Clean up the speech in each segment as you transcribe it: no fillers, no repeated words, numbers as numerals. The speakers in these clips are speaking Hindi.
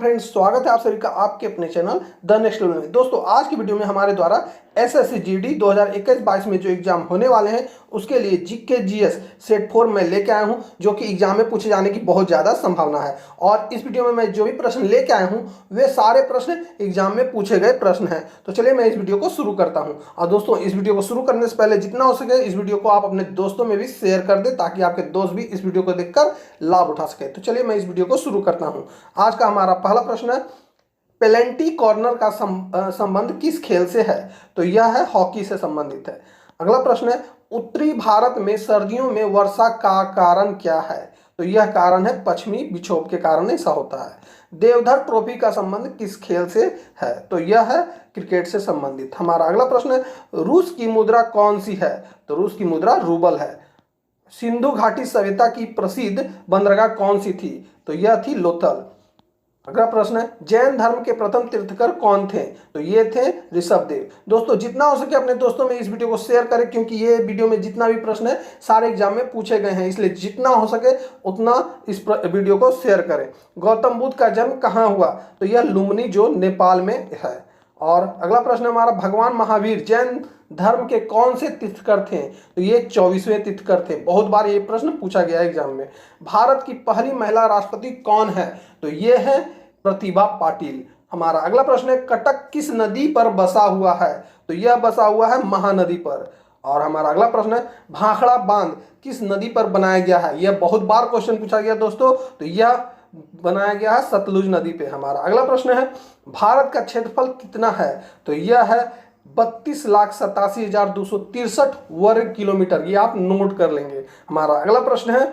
फ्रेंड्स, स्वागत है आप सभी का आपके अपने चैनल द नेक्स्ट लेवल में। दोस्तों, आज की वीडियो में हमारे द्वारा एसएससी जीडी 2021-22 में जो एग्जाम होने वाले हैं उसके लिए जीके जीएस सेट 4 में लेके आया हूं, जो कि एग्जाम में पूछे जाने की बहुत ज़्यादा संभावना है। और इस वीडियो में मैं जो भी प्रश्न लेके आया हूं वे सारे प्रश्न एग्जाम में पूछे गए प्रश्न हैं। तो चलिए मैं इस वीडियो को शुरू करता हूँ। और दोस्तों, इस वीडियो को शुरू करने से पहले जितना हो सके इस वीडियो को आप अपने दोस्तों में भी शेयर कर दें, ताकि आपके दोस्त भी इस वीडियो को देखकर लाभ उठा सके। तो चलिए मैं इस वीडियो को शुरू करता हूँ। आज का हमारा पहला प्रश्न है, पेनल्टी कॉर्नर का संबंध किस खेल से है? तो यह है हॉकी से संबंधित है। अगला प्रश्न है, उत्तरी भारत में सर्दियों में वर्षा का कारण क्या है? तो यह कारण है पश्चिमी विक्षोभ के कारण ऐसा होता है। देवधर ट्रॉफी का संबंध किस खेल से है? तो यह है क्रिकेट से संबंधित। हमारा अगला प्रश्न है, रूस की मुद्रा कौन सी है? तो रूस की मुद्रा रूबल है। सिंधु घाटी सभ्यता की प्रसिद्ध बंदरगाह कौन सी थी? तो यह थी लोथल। अगला प्रश्न है, जैन धर्म के प्रथम तीर्थकर कौन थे? तो ये थे ऋषभदेव। दोस्तों, जितना हो सके अपने दोस्तों में इस वीडियो को शेयर करें, क्योंकि ये वीडियो में जितना भी प्रश्न है सारे एग्जाम में पूछे गए हैं, इसलिए जितना हो सके उतना इस वीडियो को शेयर करें। गौतम बुद्ध का जन्म कहाँ हुआ? तो यह लुम्बिनी जो नेपाल में है। और अगला प्रश्न हमारा, भगवान महावीर जैन धर्म के कौन से तीर्थकर थे? तो ये 24वें तीर्थकर थे। बहुत बार ये प्रश्न पूछा गया है एग्जाम में। भारत की पहली महिला राष्ट्रपति कौन है? तो ये है प्रतिभा पाटिल। हमारा अगला प्रश्न है, कटक किस नदी पर बसा हुआ है? तो यह बसा हुआ है महानदी पर। और हमारा अगला प्रश्न है, भाखड़ा बांध किस नदी पर बनाया गया है? यह बहुत बार क्वेश्चन पूछा गया दोस्तों। तो यह बनाया गया है सतलुज नदी पे। हमारा अगला प्रश्न है, भारत का क्षेत्रफल कितना है? तो यह है 32,87,263 वर्ग किलोमीटर। ये आप नोट कर लेंगे। हमारा अगला प्रश्न है,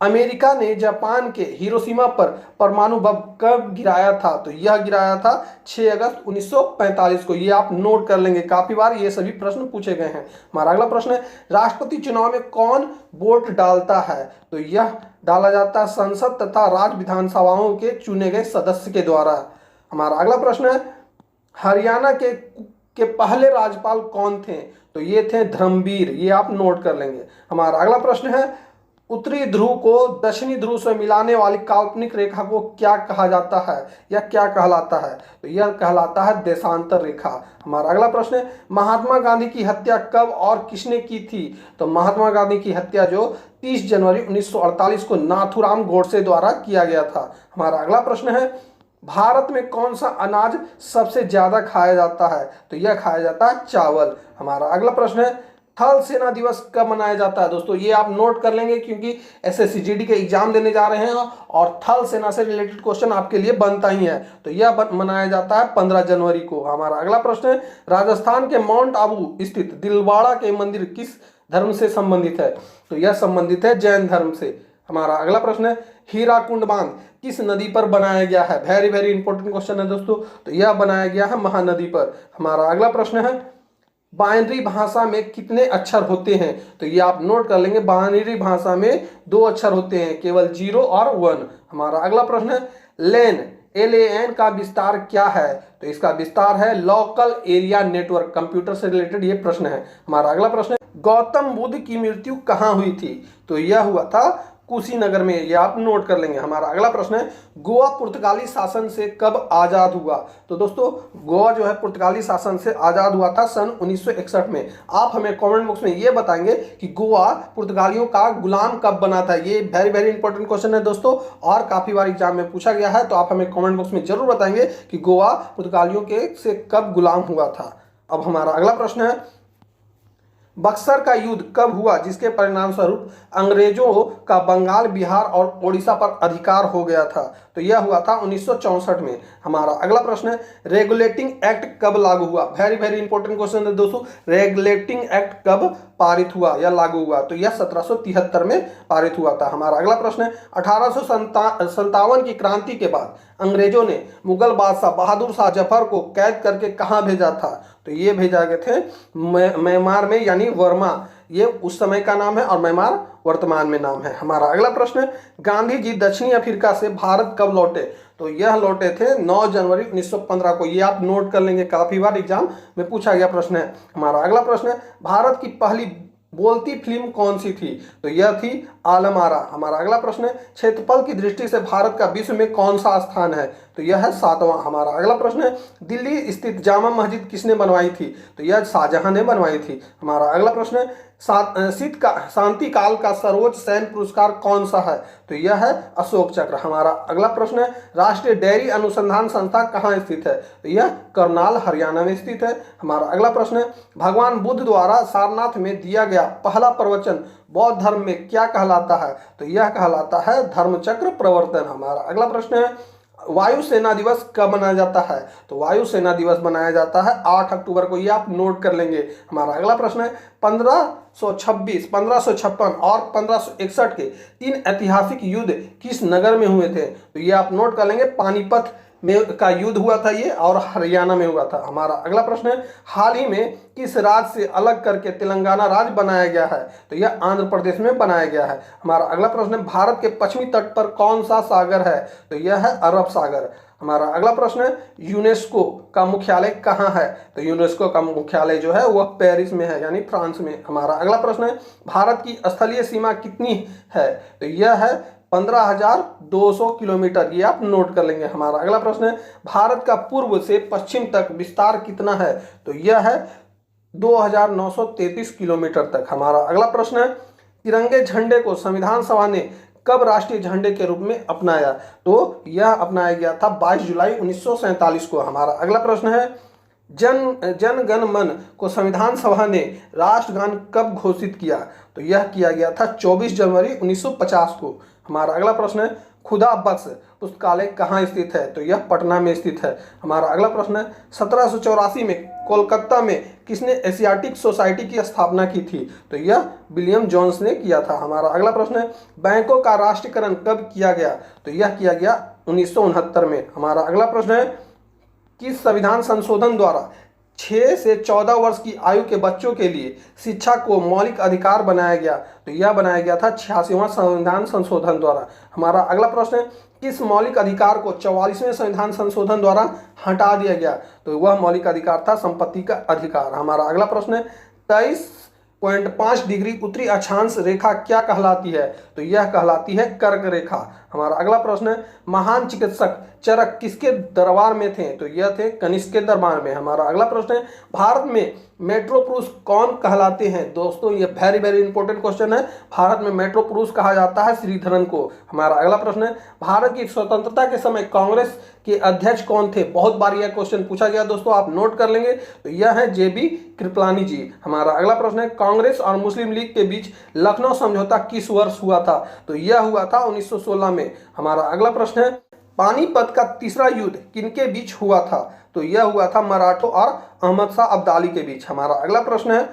अमेरिका ने जापान के हिरोशिमा पर परमाणु बम कब गिराया था? तो यह गिराया था 6 अगस्त 1945 को। ये आप नोट कर लेंगे, काफी बार ये सभी प्रश्न पूछे गए हैं। हमारा अगला प्रश्न है, राष्ट्रपति चुनाव में कौन वोट डालता है? तो यह डाला जाता है संसद तथा राज्य विधानसभाओं के चुने गए सदस्य के द्वारा। हमारा अगला प्रश्न है, हरियाणा के पहले राज्यपाल कौन थे? तो ये थे धर्मवीर। ये आप नोट कर लेंगे। हमारा अगला प्रश्न है, उत्तरी ध्रुव को दक्षिणी ध्रुव से मिलाने वाली काल्पनिक रेखा को क्या कहा जाता है या क्या कहलाता है? तो यह कहलाता है देशांतर रेखा। हमारा अगला प्रश्न है, महात्मा गांधी की हत्या कब और किसने की थी? तो महात्मा गांधी की हत्या जो 30 जनवरी 1948 को नाथूराम गोडसे द्वारा किया गया था। हमारा अगला प्रश्न है, भारत में कौन सा अनाज सबसे ज्यादा खाया जाता है? तो यह खाया जाता है चावल। हमारा अगला प्रश्न है, थल सेना दिवस कब मनाया जाता है? दोस्तों, ये आप नोट कर लेंगे, क्योंकि एसएससी जीडी के एग्जाम देने जा रहे हैं और थल सेना से रिलेटेड क्वेश्चन आपके लिए बनता ही है। तो यह मनाया जाता है 15 जनवरी को। हमारा अगला प्रश्न है, राजस्थान के माउंट आबू स्थित दिलवाड़ा के मंदिर किस धर्म से संबंधित है? तो यह संबंधित है जैन धर्म से। हमारा अगला प्रश्न है, हीराकुंड बांध किस नदी पर बनाया गया है? वेरी वेरी इंपॉर्टेंट क्वेश्चन है दोस्तों। तो यह बनाया गया है महानदी पर। हमारा अगला प्रश्न है, बाइनरी भाषा में कितने अक्षर होते हैं? तो ये आप नोट कर लेंगे, बाइनरी भाषा में 2 अक्षर होते हैं, केवल 0 और 1। हमारा अगला प्रश्न है, LAN LAN का विस्तार क्या है? तो इसका विस्तार है लोकल एरिया नेटवर्क। कंप्यूटर से रिलेटेड ये प्रश्न है। हमारा अगला प्रश्न है, गौतम बुद्ध की मृत्यु कहाँ हुई थी? तो यह हुआ था कुशीनगर में। ये आप नोट कर लेंगे। हमारा अगला प्रश्न है, गोवा पुर्तगाली शासन से कब आजाद हुआ? तो दोस्तों, गोवा जो है पुर्तगाली शासन से आजाद हुआ था सन 1961 में। आप हमें कमेंट बॉक्स में ये बताएंगे कि गोवा पुर्तगालियों का गुलाम कब बना था। ये वेरी वेरी इंपॉर्टेंट क्वेश्चन है दोस्तों, और काफी बार एग्जाम में पूछा गया है। तो आप हमें कमेंट बॉक्स में जरूर बताएंगे कि गोवा पुर्तगालियों के से कब गुलाम हुआ था। अब हमारा अगला प्रश्न है, बक्सर का युद्ध कब हुआ जिसके परिणाम स्वरूप अंग्रेजों का बंगाल, बिहार और ओडिशा पर अधिकार हो गया था? तो यह हुआ था 1964 में। हमारा अगला प्रश्न है, रेगुलेटिंग एक्ट कब लागू हुआ? वेरी वेरी इंपॉर्टेंट क्वेश्चन है दोस्तों। रेगुलेटिंग एक्ट कब पारित हुआ या लागू हुआ? तो यह 1773 में पारित हुआ था। हमारा अगला प्रश्न है, 1857 की क्रांति के बाद अंग्रेजों ने मुगल बादशाह बहादुर शाह जफर को कैद करके कहाँ भेजा था? तो ये भेजा गए थे म्यांमार में, यानी वर्मा। ये उस समय का नाम है और म्यांमार वर्तमान में नाम है। हमारा अगला प्रश्न है, गांधी जी दक्षिणी अफ्रीका से भारत कब लौटे? तो यह लौटे थे 9 जनवरी 1915 को। ये आप नोट कर लेंगे, काफी बार एग्जाम में पूछा गया प्रश्न है। हमारा अगला प्रश्न है, भारत की पहली बोलती फिल्म कौन सी थी? तो यह थी आलम आरा। हमारा अगला प्रश्न है क्षेत्रफल की दृष्टि से भारत का विश्व में कौन सा स्थान है, तो यह है 7वां। हमारा अगला प्रश्न है दिल्ली स्थित जामा मस्जिद किसने बनवाई थी, तो यह शाहजहां ने बनवाई थी। हमारा अगला प्रश्न है शांति काल का सर्वोच्च सैन्य पुरस्कार कौन सा है, तो यह है अशोक चक्र। हमारा अगला प्रश्न है राष्ट्रीय डेयरी अनुसंधान संस्था कहाँ स्थित है, तो यह करनाल हरियाणा में स्थित है। हमारा अगला प्रश्न है भगवान बुद्ध द्वारा सारनाथ में दिया गया पहला प्रवचन बौद्ध धर्म में क्या कहलाता है, तो यह कहलाता है धर्मचक्र प्रवर्तन। हमारा अगला प्रश्न है वायुसेना दिवस कब मनाया जाता है, तो वायुसेना दिवस मनाया जाता है 8 अक्टूबर को, ये आप नोट कर लेंगे। हमारा अगला प्रश्न है 1526, 1556 और 1561 के 3 ऐतिहासिक युद्ध किस नगर में हुए थे, तो ये आप नोट कर लेंगे। पानीपत में का युद्ध हुआ था ये, और हरियाणा में हुआ था। हमारा अगला प्रश्न है हाल ही में किस राज्य से अलग करके तेलंगाना राज्य बनाया गया है, तो यह आंध्र प्रदेश में बनाया गया है। हमारा अगला प्रश्न है भारत के पश्चिमी तट पर कौन सा सागर है, तो यह है अरब सागर। हमारा अगला प्रश्न है यूनेस्को का मुख्यालय कहाँ है, तो यूनेस्को का मुख्यालय जो है वह पेरिस में है, यानी फ्रांस में। हमारा अगला प्रश्न है भारत की स्थलीय सीमा कितनी है, तो यह है 15,200 किलोमीटर, ये आप नोट कर लेंगे। हमारा अगला प्रश्न है भारत का पूर्व से पश्चिम तक विस्तार कितना है, तो यह है 2,933 किलोमीटर तक। हमारा अगला प्रश्न है तिरंगे झंडे को संविधान सभा ने कब राष्ट्रीय झंडे के रूप में अपनाया, तो यह अपनाया गया था 22 जुलाई 1947 को। हमारा अगला प्रश्न है जन गण मन को संविधान सभा ने राष्ट्रगान कब घोषित किया, तो यह किया गया था 24 जनवरी 1950 को। हमारा अगला प्रश्न है खुदा बख्श पुस्तकालय कहाँ स्थित है, तो यह पटना में स्थित है। हमारा अगला प्रश्न है 1784 में कोलकाता में किसने एशियाटिक सोसाइटी की स्थापना की थी, तो यह विलियम जोन्स ने किया था। हमारा अगला प्रश्न है बैंकों का राष्ट्रीयकरण कब किया गया, तो यह किया गया 1969 में। हमारा अगला प्रश्न है किस संविधान संशोधन द्वारा 6 से 14 वर्ष की आयु के बच्चों के लिए शिक्षा को मौलिक अधिकार बनाया गया, तो यह बनाया गया था 86वां संविधान संशोधन द्वारा। हमारा अगला प्रश्न है किस मौलिक अधिकार को 44वें संविधान संशोधन द्वारा हटा दिया गया, तो वह मौलिक अधिकार था संपत्ति का अधिकार। हमारा अगला प्रश्न है 23.5 डिग्री उत्तरी अक्षांश रेखा क्या कहलाती है, तो यह कहलाती है कर्क रेखा। हमारा अगला प्रश्न है महान चिकित्सक चरक किसके दरबार में थे, तो यह थे कनिष्क के दरबार में। हमारा अगला प्रश्न है भारत में मेट्रो पुरुष कौन कहलाते हैं, दोस्तों ये वेरी वेरी इंपॉर्टेंट क्वेश्चन है। भारत में मेट्रो पुरुष कहा जाता है श्रीधरन को। हमारा अगला प्रश्न है भारत की स्वतंत्रता के समय कांग्रेस के अध्यक्ष कौन थे, बहुत बार यह क्वेश्चन पूछा गया दोस्तों, आप नोट कर लेंगे, तो यह है JB कृपलानी जी। हमारा अगला प्रश्न है कांग्रेस और मुस्लिम लीग के बीच लखनऊ समझौता किस वर्ष हुआ था, तो यह हुआ था 1916 में। हमारा अगला प्रश्न है पानीपत का तीसरा युद्ध किनके बीच हुआ था, तो यह हुआ था मराठों और अहमद शाह अब्दाली के बीच। हमारा अगला प्रश्न है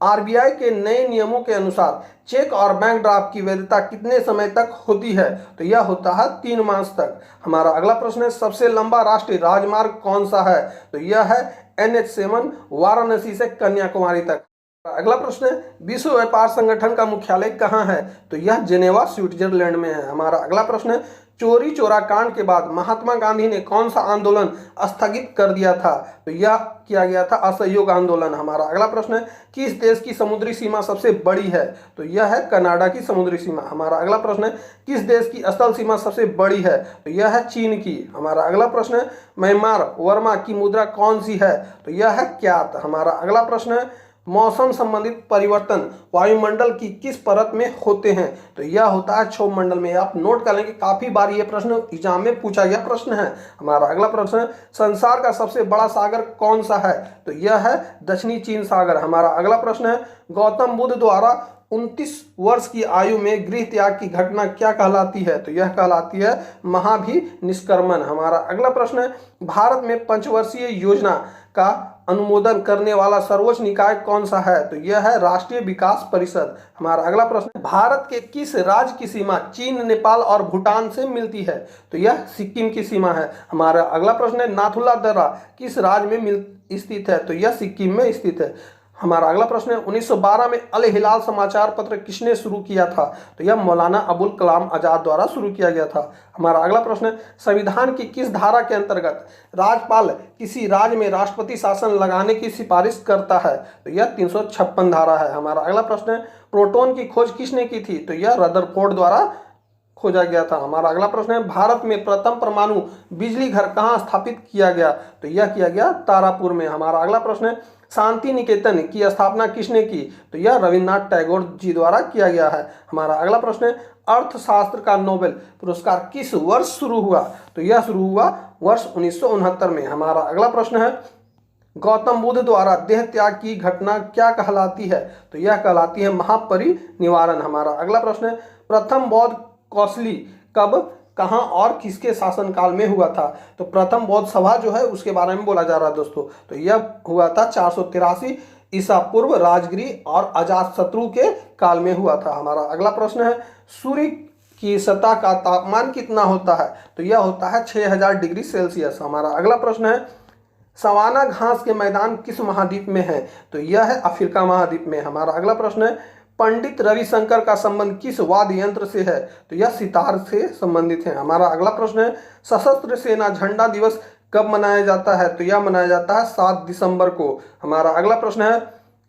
RBI के नए नियमों के अनुसार चेक और बैंक ड्राफ्ट की वैधता कितने समय तक होती है, तो यह होता है 3 मास तक। हमारा अगला प्रश्न है सबसे लंबा राष्ट्रीय राजमार्ग कौन सा है, तो यह है NH7 वाराणसी से कन्याकुमारी तक। अगला प्रश्न है विश्व व्यापार संगठन का मुख्यालय कहाँ है, तो यह जेनेवा स्विट्जरलैंड में है। हमारा अगला प्रश्न है चोरी चोरा कांड के बाद महात्मा गांधी ने कौन सा आंदोलन स्थगित कर दिया था, तो यह किया गया था असहयोग आंदोलन। हमारा अगला प्रश्न है किस देश की समुद्री सीमा सबसे बड़ी है, तो यह है कनाडा की समुद्री सीमा। हमारा अगला प्रश्न है किस देश की स्थल सीमा सबसे बड़ी है, तो यह है चीन की। हमारा अगला प्रश्न है म्यांमार वर्मा की मुद्रा कौन सी है, तो यह है क्यात। हमारा अगला प्रश्न है मौसम संबंधित परिवर्तन वायुमंडल की किस परत में होते हैं, तो यह होता है क्षोभ मंडल में। आप नोट कर लेंगे, काफी बार ये प्रश्न एग्जाम में पूछा गया प्रश्न है। हमारा अगला प्रश्न है संसार का सबसे बड़ा सागर कौन सा है, तो यह है दक्षिणी चीन सागर। हमारा अगला प्रश्न है गौतम बुद्ध द्वारा 29 वर्ष की आयु में गृह त्याग की घटना क्या कहलाती है, तो यह कहलाती है महाभिनिष्क्रमण। हमारा अगला प्रश्न है भारत में पंचवर्षीय योजना का अनुमोदन करने वाला सर्वोच्च निकाय कौन सा है, तो यह है राष्ट्रीय विकास परिषद। हमारा अगला प्रश्न है भारत के किस राज्य की सीमा चीन नेपाल और भूटान से मिलती है, तो यह सिक्किम की सीमा है। हमारा अगला प्रश्न है नाथुला दर्रा किस राज्य में स्थित है, तो यह सिक्किम में स्थित है। हमारा अगला प्रश्न है 1912 में अल हिलाल समाचार पत्र किसने शुरू किया था? तो यह मौलाना अबुल कलाम आजाद द्वारा शुरू किया गया था। हमारा अगला प्रश्न है संविधान की किस धारा के अंतर्गत राज्यपाल किसी राज्य में राष्ट्रपति शासन लगाने की सिफारिश करता है? तो यह 356 धारा है। हमारा अगला प्रश्न है प्रोटॉन की खोज किसने की थी? तो यह रदरफोर्ड द्वारा खोजा गया था। हमारा अगला प्रश्न है भारत में प्रथम परमाणु बिजली घर कहाँ स्थापित किया गया? तो यह किया गया तारापुर में। हमारा अगला प्रश्न है शांति निकेतन की स्थापना किसने की? तो यह रविन्द्रनाथ टैगोर जी द्वारा किया गया है। हमारा अगला प्रश्न है अर्थशास्त्र का नोबेल पुरस्कार किस वर्ष शुरू हुआ? तो यह शुरू हुआ वर्ष 1969 में। हमारा अगला प्रश्न है गौतम बुद्ध द्वारा देह त्याग की घटना क्या कहलाती है? तो यह कहलाती है महापरिनिर्वाण। हमारा अगला प्रश्न है प्रथम बौद्ध कौशली कब, कहां और किसके शासनकाल में हुआ था? तो प्रथम बौद्ध सभा जो है उसके बारे में बोला जा रहा है दोस्तों। तो यह हुआ था 483 ईसा पूर्व राजगिरी और अजातशत्रु के काल में हुआ था। हमारा अगला प्रश्न है सूर्य की सतह का तापमान कितना होता है? तो यह होता है 6000 डिग्री सेल्सियस। हमारा अगला प्रश्न है सवाना घास के मैदान किस महाद्वीप में है? तो यह है अफ्रीका महाद्वीप में। हमारा अगला प्रश्न है पंडित रविशंकर का संबंध किस वाद्य यंत्र से है? तो यह सितार से संबंधित है। हमारा अगला प्रश्न है सशस्त्र सेना झंडा दिवस कब मनाया जाता है? तो यह मनाया जाता है 7 दिसंबर को। हमारा अगला प्रश्न है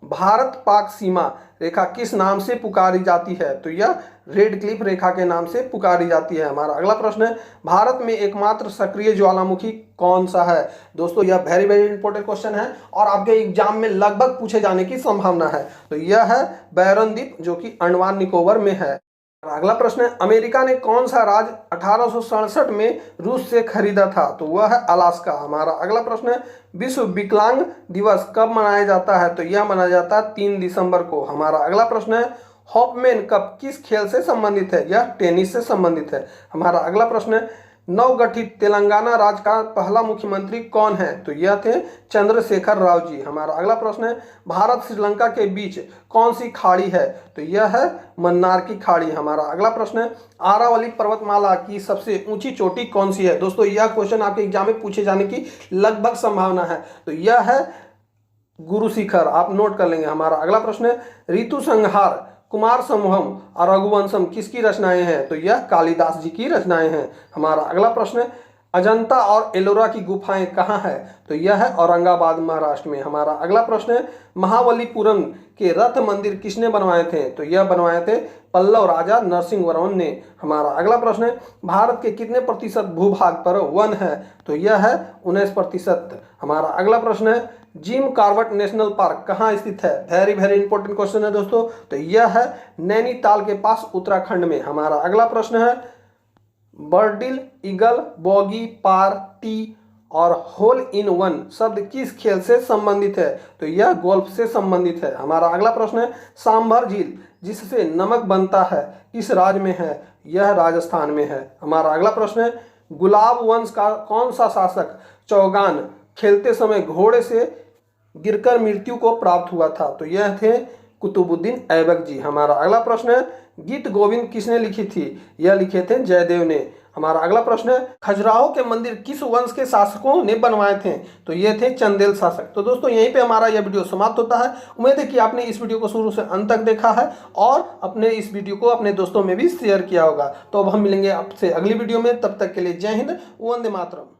भारत पाक सीमा रेखा किस नाम से पुकारी जाती है? तो यह रेड क्लिफ रेखा के नाम से पुकारी जाती है। हमारा अगला प्रश्न है भारत में एकमात्र सक्रिय ज्वालामुखी कौन सा है? दोस्तों यह वेरी वेरी इंपॉर्टेंट क्वेश्चन है और आपके एग्जाम में लगभग पूछे जाने की संभावना है। तो यह है बैरन द्वीप जो कि अंडमान निकोबार में है। अगला प्रश्न है अमेरिका ने कौन सा राज्य 1867 में रूस से खरीदा था? तो वह है अलास्का। हमारा अगला प्रश्न है विश्व विकलांग दिवस कब मनाया जाता है? तो यह मनाया जाता है 3 दिसंबर को। हमारा अगला प्रश्न है हॉपमैन कप किस खेल से संबंधित है? यह टेनिस से संबंधित है। हमारा अगला प्रश्न है नवगठित तेलंगाना राज्य का पहला मुख्यमंत्री कौन है? तो यह थे चंद्रशेखर राव जी। हमारा अगला प्रश्न है भारत श्रीलंका के बीच कौन सी खाड़ी है? तो यह है मन्नार की खाड़ी। हमारा अगला प्रश्न है आरावली पर्वतमाला की सबसे ऊंची चोटी कौन सी है? दोस्तों यह क्वेश्चन आपके एग्जाम में पूछे जाने की लगभग संभावना है। तो यह है गुरु शिखर, आप नोट कर लेंगे। हमारा अगला प्रश्न है ऋतु संहार कुमार समूहम और रघुवंशम किसकी रचनाएं हैं? तो यह कालिदास जी की रचनाएं हैं। हमारा अगला प्रश्न है अजंता और एलोरा की गुफाएं कहाँ है? तो यह है औरंगाबाद महाराष्ट्र में। हमारा अगला प्रश्न है महाबलीपुरम के रथ मंदिर किसने बनवाए थे? तो यह बनवाए थे पल्लव राजा नरसिंह वर्मन ने। हमारा अगला प्रश्न है भारत के कितने प्रतिशत भूभाग पर वन है? तो यह है 19%। हमारा अगला प्रश्न है जिम कॉर्बेट नेशनल पार्क कहाँ स्थित है? वेरी वेरी इंपॉर्टेंट क्वेश्चन है दोस्तों। तो यह है नैनीताल के पास उत्तराखंड में। हमारा अगला प्रश्न है बर्डिल ईगल बॉगी पार टी और होल इन वन शब्द किस खेल से संबंधित है? तो यह गोल्फ से संबंधित है। हमारा अगला प्रश्न है सांभर झील जिससे नमक बनता है किस राज्य में है? यह राजस्थान में है। हमारा अगला प्रश्न है गुलाब वंश का कौन सा शासक चौगान खेलते समय घोड़े से गिरकर मृत्यु को प्राप्त हुआ था? तो यह थे कुतुबुद्दीन ऐबक जी। हमारा अगला प्रश्न है गीत गोविंद किसने लिखी थी? यह लिखे थे जयदेव ने। हमारा अगला प्रश्न है खजुराहो के मंदिर किस वंश के शासकों ने बनवाए थे? तो ये थे चंदेल शासक। तो दोस्तों यहीं पे हमारा यह वीडियो समाप्त होता है। उम्मीद है कि आपने इस वीडियो को शुरू से अंत तक देखा है और अपने इस वीडियो को अपने दोस्तों में भी शेयर किया होगा। तो अब हम मिलेंगे आपसे अगली वीडियो में, तब तक के लिए जय हिंद, वंदे मातरम।